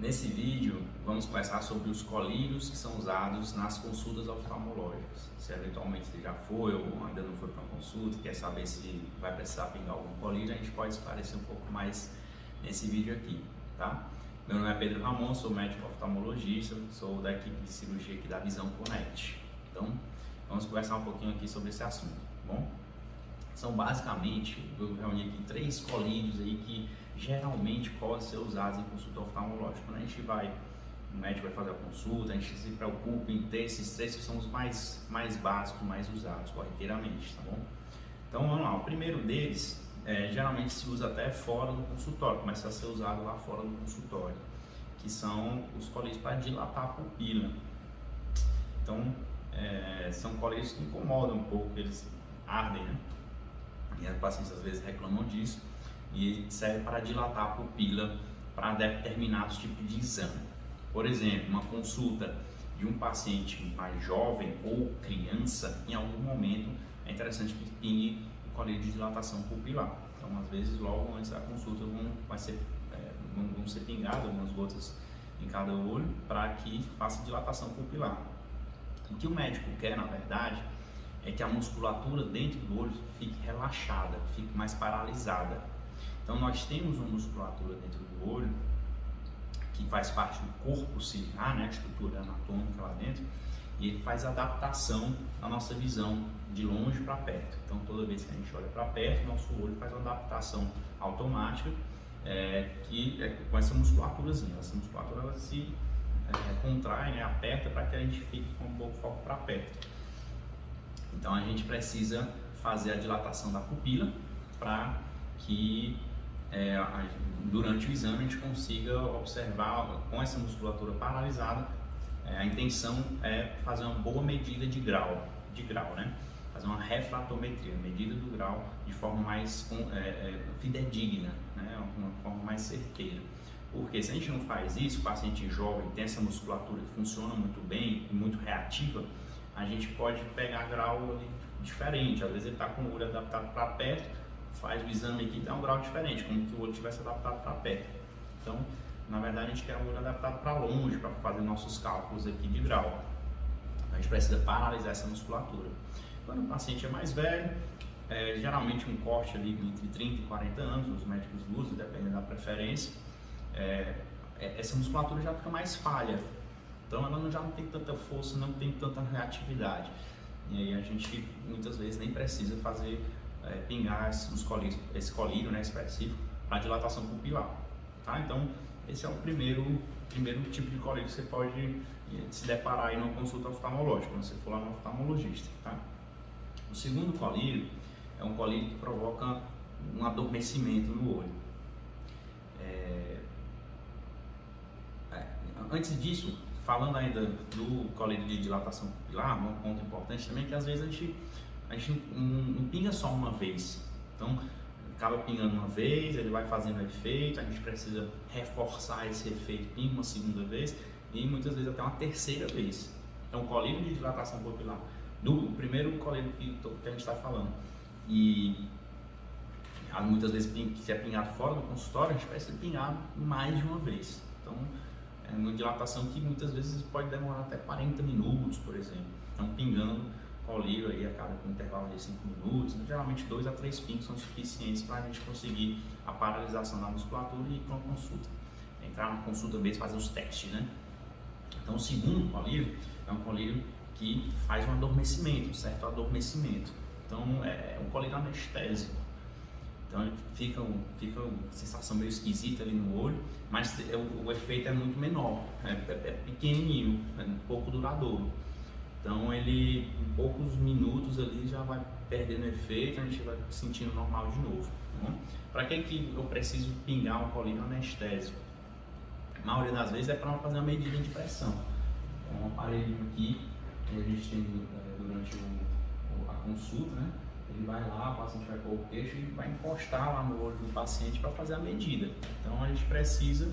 Nesse vídeo vamos conversar sobre os colírios que são usados nas consultas oftalmológicas. Se eventualmente você já foi ou ainda não foi para uma consulta, quer saber se vai precisar pingar algum colírio, a gente pode esclarecer um pouco mais nesse vídeo aqui, tá? Meu nome é Pedro Ramon, sou médico oftalmologista, sou da equipe de cirurgia aqui da Visão Connect. Então, vamos conversar um pouquinho aqui sobre esse assunto, tá bom? São basicamente, eu reuni aqui 3 colírios aí que geralmente podem ser usados em consulta oftalmológica. Quando a gente vai, o médico vai fazer a consulta, a gente se preocupa em ter esses 3 que são os mais básicos, mais usados corriqueiramente, tá bom? Então vamos lá, o primeiro deles geralmente se usa até fora do consultório, começa a ser usado lá fora do consultório, que são os colírios para dilatar a pupila. Então são colírios que incomodam um pouco, eles ardem, né? E os pacientes às vezes reclamam disso, e serve para dilatar a pupila para determinados tipos de exame. Por exemplo, uma consulta de um paciente mais jovem ou criança, em algum momento é interessante que pingue o colírio de dilatação pupilar. Então, às vezes, logo antes da consulta vão ser pingadas algumas gotas em cada olho para que faça dilatação pupilar. O que o médico quer, na verdade, é que a musculatura dentro do olho fique relaxada, fique mais paralisada. Então nós temos uma musculatura dentro do olho que faz parte do corpo ciliar, né, a estrutura anatômica lá dentro, e ele faz adaptação à nossa visão de longe para perto. Então toda vez que a gente olha para perto, nosso olho faz uma adaptação automática com essa musculaturazinha. Essa musculatura ela se contrai, né, aperta para que a gente fique com um pouco foco para perto. Então a gente precisa fazer a dilatação da pupila para que durante o exame a gente consiga observar com essa musculatura paralisada. A intenção é fazer uma boa medida de grau, né? Fazer uma refratometria, medida do grau de forma mais fidedigna, né? Uma forma mais certeira. Porque se a gente não faz isso, o paciente jovem tem essa musculatura que funciona muito bem e muito reativa, a gente pode pegar grau ali diferente. Às vezes ele está com o olho adaptado para perto, faz o exame aqui e dá um grau diferente, como se o olho tivesse adaptado para perto. Então, na verdade, a gente quer o olho adaptado para longe, para fazer nossos cálculos aqui de grau. A gente precisa paralisar essa musculatura. Quando o paciente é mais velho, geralmente um corte ali entre 30 e 40 anos, os médicos usam, dependendo da preferência, essa musculatura já fica mais falha. Então ela já não tem tanta força, não tem tanta reatividade. E aí a gente muitas vezes nem precisa fazer pingar esse colírio, né, específico para dilatação pupilar. Tá? Então esse é o primeiro tipo de colírio que você pode se deparar aí numa consulta oftalmológica, quando você for lá no oftalmologista. Tá? O segundo colírio é um colírio que provoca um adormecimento no olho. Antes disso, falando ainda do colírio de dilatação pupilar, um ponto importante também é que às vezes a gente não pinga só uma vez. Então, acaba pingando uma vez, ele vai fazendo efeito, a gente precisa reforçar esse efeito, pinga uma segunda vez e muitas vezes até uma terceira vez. Então, o colírio de dilatação pupilar, o primeiro colírio que a gente está falando, e muitas vezes se é pingado fora do consultório, a gente precisa pingar mais de uma vez. Então, é uma dilatação que muitas vezes pode demorar até 40 minutos, por exemplo. Então, pingando colírio aí a cada intervalo de 5 minutos, geralmente 2 a 3 pingos são suficientes para a gente conseguir a paralisação da musculatura e ir para uma consulta. Entrar na consulta mesmo, fazer os testes, né? Então, o segundo colírio é um colírio que faz um adormecimento, um certo adormecimento. Então, é um colírio anestésico. Então fica uma sensação meio esquisita ali no olho, mas o efeito é muito menor, é pequenininho, é um pouco duradouro. Então ele, em poucos minutos ali já vai perdendo efeito, a gente vai sentindo normal de novo. Tá? Para que eu preciso pingar um colírio anestésico? A maioria das vezes é para fazer uma medida de pressão. Então, um aparelho aqui que a gente tem durante a consulta, né? Ele vai lá, o paciente vai pôr o queixo e vai encostar lá no olho do paciente para fazer a medida. Então a gente precisa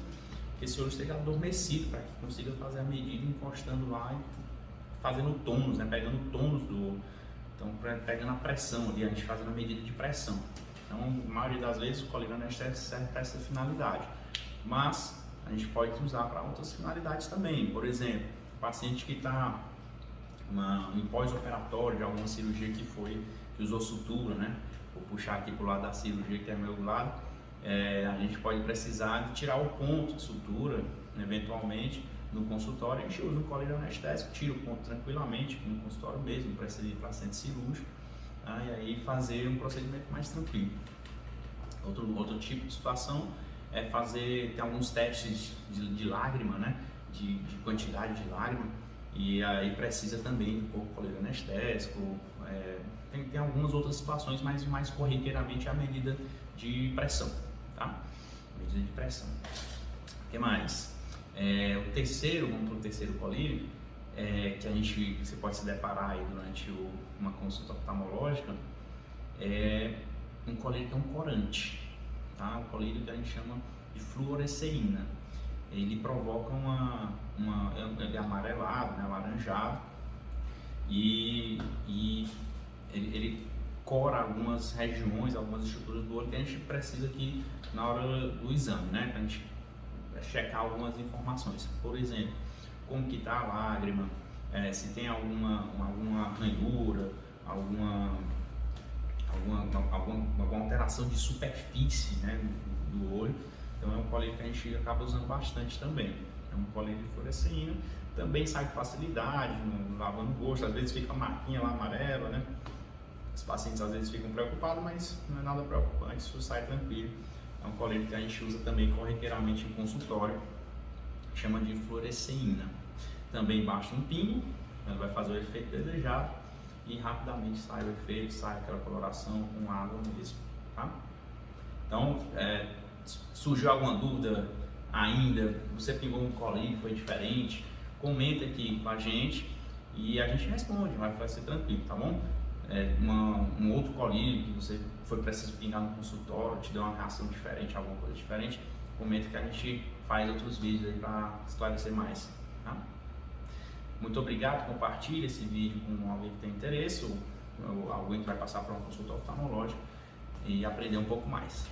que esse olho esteja adormecido para que consiga fazer a medida encostando lá e fazendo o tônus, né? Pegando o tônus do olho. Então pegando a pressão ali, a gente fazendo a medida de pressão. Então a maioria das vezes o colírio anestésico serve para essa finalidade. Mas a gente pode usar para outras finalidades também. Por exemplo, paciente que está em pós-operatório de alguma cirurgia que usou sutura, né? Vou puxar aqui para o lado da cirurgia que é meu lado, a gente pode precisar de tirar o ponto de sutura, eventualmente, no consultório. A gente usa um colírio anestésico, tira o ponto tranquilamente, no consultório mesmo, não precisa ir para centro cirúrgico, tá? E aí fazer um procedimento mais tranquilo. Outro tipo de situação é tem alguns testes de lágrima, né? De quantidade de lágrima, e aí precisa também de pouco colírio anestésico. Tem algumas outras situações, mas mais corriqueiramente a medida de pressão, tá? Medida de pressão. O que mais? Vamos para o terceiro colírio, que você pode se deparar aí durante uma consulta oftalmológica, um colírio que é um corante, tá? Um colírio que a gente chama de fluoresceína. Ele provoca ele é amarelado, né, alaranjado, e ele cora algumas regiões, algumas estruturas do olho que a gente precisa aqui na hora do exame, né, para a gente checar algumas informações. Por exemplo, como que está a lágrima, se tem alguma ranhura, alguma alteração de superfície, né, do olho. Então é um colírio que a gente acaba usando bastante também. É um colírio de fluoresceína, também sai com facilidade, lavando o rosto, às vezes fica uma marquinha lá amarela, né? Os pacientes às vezes ficam preocupados, mas não é nada preocupante, isso sai tranquilo. É um colírio que a gente usa também corriqueiramente em consultório, chama de fluoresceína. Também basta um pingo, ela vai fazer o efeito desejado e rapidamente sai o efeito, sai aquela coloração com água mesmo, tá? Então, surgiu alguma dúvida ainda, você pingou um colírio, foi diferente, comenta aqui com a gente e a gente responde, vai ser tranquilo, tá bom? Um outro colírio que você foi preciso pingar no consultório, te deu uma reação diferente, alguma coisa diferente, comenta que a gente faz outros vídeos aí para esclarecer mais, tá? Muito obrigado, compartilhe esse vídeo com alguém que tem interesse ou alguém que vai passar por uma consulta oftalmológica e aprender um pouco mais.